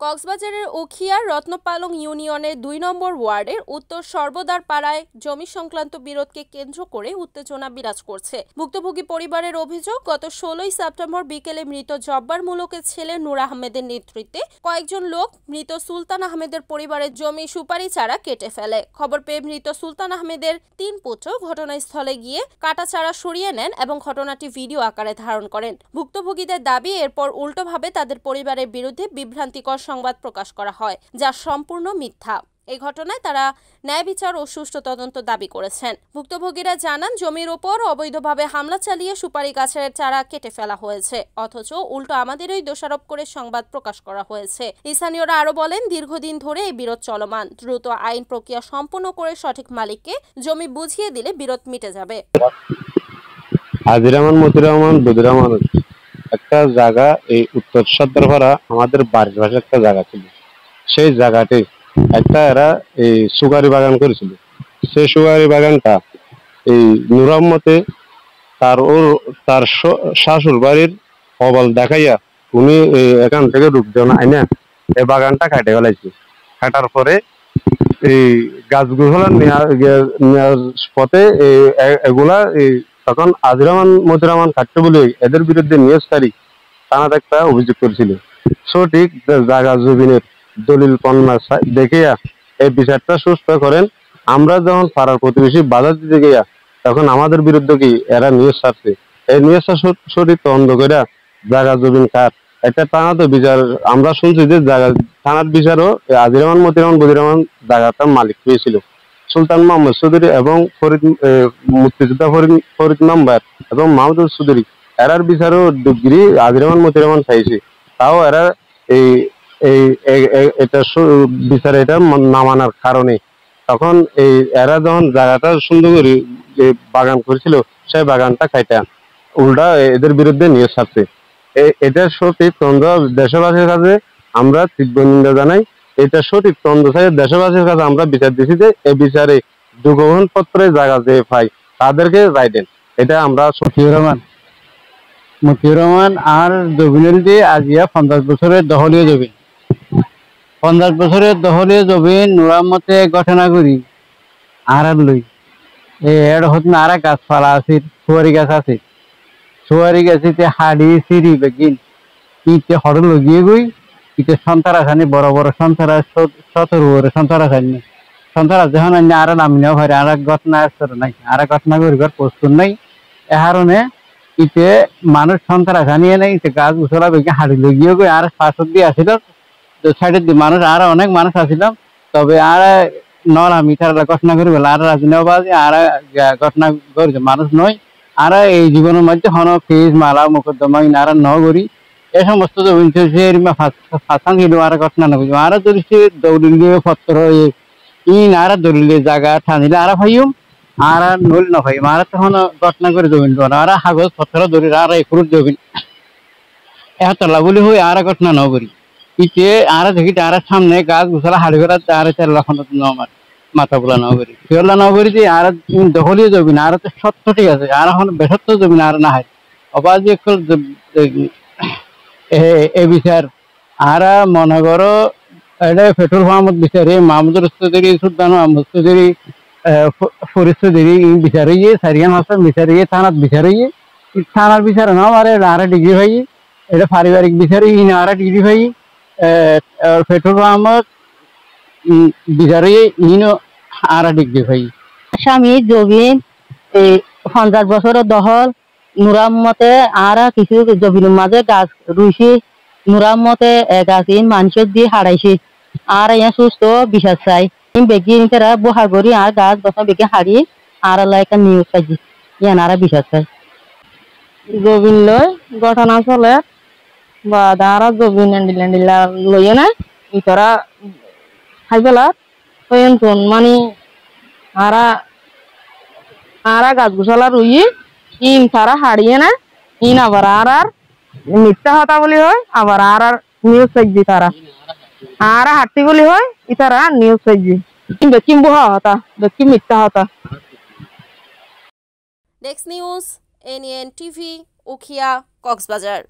কক্সবাজারের উখিয়ার রত্নপালং ইউনিয়নের ২ নম্বর ওয়ার্ডের উত্তর সর্বদার পাড়ায় জমি সংক্রান্ত বিরোধকে কেন্দ্র করে উত্তেজনা বিরাজ করছে। ভুক্তভোগী পরিবারের অভিযোগ, গত ১৬ই সেপ্টেম্বর বিকেলে মৃত জব্বার মুলকের ছেলে নূর আহমেদের নেতৃত্বে কয়েকজন লোক মৃত সুলতান আহমেদের পরিবারের জমি সুপারি চারা কেটে ফেলে। খবর পেয়ে মৃত সুলতান আহমেদের ৩ পুত্র ঘটনাস্থলে গিয়ে কাটা চারা সরিয়ে নেন এবং ঘটনাটি ভিডিও আকারে ধারণ করেন। ভুক্তভোগীদের দাবি, এরপর উল্টোভাবে তাদের পরিবারের বিরুদ্ধে বিভ্রান্তিকর সংবাদ প্রকাশ করা হয়, যা সম্পূর্ণ মিথ্যা। এই ঘটনায় তারা ন্যায় বিচার ও সুষ্ঠু তদন্ত দাবি করেছেন। ভুক্তভোগীরা জানান, জমির ওপর অবৈধভাবে হামলা চালিয়ে সুপারি গাছের চারা কেটে ফেলা হয়েছে, অথচ উল্টো আমাদেরই দোষারোপ করে সংবাদ প্রকাশ করা হয়েছে। স্থানীয়রা আরো বলেন, দীর্ঘদিন ধরে এই বিরোধ চলমান। দ্রুত আইন প্রক্রিয়া সম্পন্ন করে সঠিক মালিককে জমি বুঝিয়ে দিলে বিরোধ মিটে যাবে। আজির রহমান, মতিউর রহমান, বদিউর রহমান একটা জায়গা, এই উত্তর সদরপাড়া আমাদের বাড়ির পাশে একটা জায়গা ছিল। সেই জায়গাতে একটা এরা এই সুগারি বাগান করেছিল। সেই সুগারি বাগানটা এই নূর আহমদে তার শাশুর বাড়ির কবল দেখাইয়া উনি এখান থেকে লোকজন আইনা এই বাগানটা কাটে ফেলাইছে। কাটার পরে এই গাছগুলো নেওয়ার পথে এগুলা তখন আজির রহমান, মতিউর রহমান কাটতে বলে এদের বিরুদ্ধে নিয়োগকারী থানাতে একটা অভিযোগ করেছিল। সঠিক জায়গা জমিনের দলিল পন্না দেখিয়া এই বিচারটা সুস্থ করেন। আমরা যখন পাড়ার প্রতিবেশী বাধা দিতে গিয়া তখন আমাদের বিরুদ্ধে কি এরা নিয়োগ ছাড়ছে। এই নিয়োগটা সঠিক তদন্ত করে জায়গা জমিন কার একটা থানাতে বিচার আমরা শুনছি যে জায়গা থানার বিচারও আজির রহমান, মতিউর রহমান, বদিউর রহমান জায়গাটার মালিক পেয়েছিল। সুলতান মোহাম্মদ চৌধুরী এবং মুক্তিযোদ্ধা ফরিদ মেম্বার এবং মাহমুদুল চৌধুরী এরার বিচারও ডিগ্রি আজির রহমান, মতিউর রহমান চাইছে। তাও এরা এটা বিচার এটা না মানার কারণে তখন এরা যখন জায়গাটা সুন্দর করে বাগান করেছিল, সেই বাগানটা খাইটা উল্টা এদের বিরুদ্ধে নিয়ে ছাড়ছে। এটা সঠিক তদন্ত দেশবাসীর কাছে আমরা তীব্র নিন্দা জানাই। এটা সঠিক তদন্ত চাই দেশবাসীর কাছে আমরা বিচার দিচ্ছি যে এই বিচারে যোগবহন পত্রে জায়গা যে পাই তাদেরকে রায় দেন। এটা আমরা মতিউর রহমান আর জমিনের দিয়ে আজিয়া 50 বছরের দহলীয় জমিন। 50 বছরের দহলীয় জমিন নূর আহমদে ঘটনা করি আর লই এর হতনা আর গাছপালা আছে, সুয়ারি গাছ আছে। সুয়ারি গাছিতে হাড়ি সিঁড়ি বেগিন ইতে হড় লগিয়ে গই ইতে সন্তারা খানি বড় বড় সন্তারা 17 সন্তারা খানি সন্তারা যখন আর নামি নেওয়া হয় আর ঘটনা নাই, আর ঘটনা করিবার প্রস্তুত নাই। এ কারণে ইতে মানুষ সন্তারা খানিয়ে নেই, ইতে গাছ গুছলা বেগে হাড়ি লগিয়ে গই আর পাশত দিয়ে আসিল সাইডের দিয়ে মানুষ আর অনেক মানুষ আসিল। তবে আর নল আমি তারা ঘটনা করি বলে আর রাজনীতিবাদী আর ঘটনা করেছে মানুষ নয়। আর এই জীবনের মধ্যে হন কেস মালা মোকদ্দমা আর ন করি এ সমস্ত জমিন ফাঁসান গেল আর ঘটনা না করছি আর যদি সে দৌড়িলে পত্র আর দৌড়িলে জায়গা ঠানিলে আর ভাইম আর নইল না ভাইম আর তখন ঘটনা করে জমিন আর কাগজ পত্র ধরি আর একুর জমিন এতলা বলি হই আর ঘটনা ন করি ইতে আর দেখি আর সামনে গাছ গুছালা হাড়ি করা আর 4 লাখ আমার মাথা বোলা ন করি ফেরলা ন করি যে আর দখলীয় জমিন আর তো সত্য ঠিক আছে আর এখন বেসত্ব জমিন আর না হয় অবাজি এ বিচার আর মনে করো এটা পেট্রোল পাম্পত বিচারে মাহমুদুল চৌধুরী, সুলতান মোহাম্মদ চৌধুরী, ফরিদ চৌধুরী বিচারিয়ে সারিয়ান হাসান বিচারিয়ে থানাত বিচারিয়ে থানার বিচারে নাও আর ডিগ্রি ভাই এটা পারিবারিক বিচারে আর ডিগ্রি ভাই পেট্রোল পাম্পত বিচারিয়ে আর ডিগ্রি ভাই স্বামী জমিন এই 50 বছরের দহল নূর আহমদে আর কিছু জমিনের মাঝে গাছ রুইছি। নূর আহমদে গাছ মানুষের দিয়ে হারাইছি আর ইয়া সুস্থ বিচার চাই বেগি তারা বহা করি আর গাছ বসা বেগে হারিয়ে আর একটা নিউজ পাইছি ইয়ান আর বিচার চাই। জমিন লই ঘটনা চলে বা দাঁড়া জমিন এন্ডিলা লইয়ে না ইতরা খাই পেলা মানে আর গাছ গুছালা রুই তারা হারিয়ে না আবার আর মিথ্যা হতা বলি হয় আবার আর নিউজ চাইছি তারা আর হাঁটতি বলি হয় ইতারা নিউজ চাইছি বেকিম বহা হতা বেকিম মিথ্যা হতা। Next news, NN TV, Ukhia, Cox's Bazar.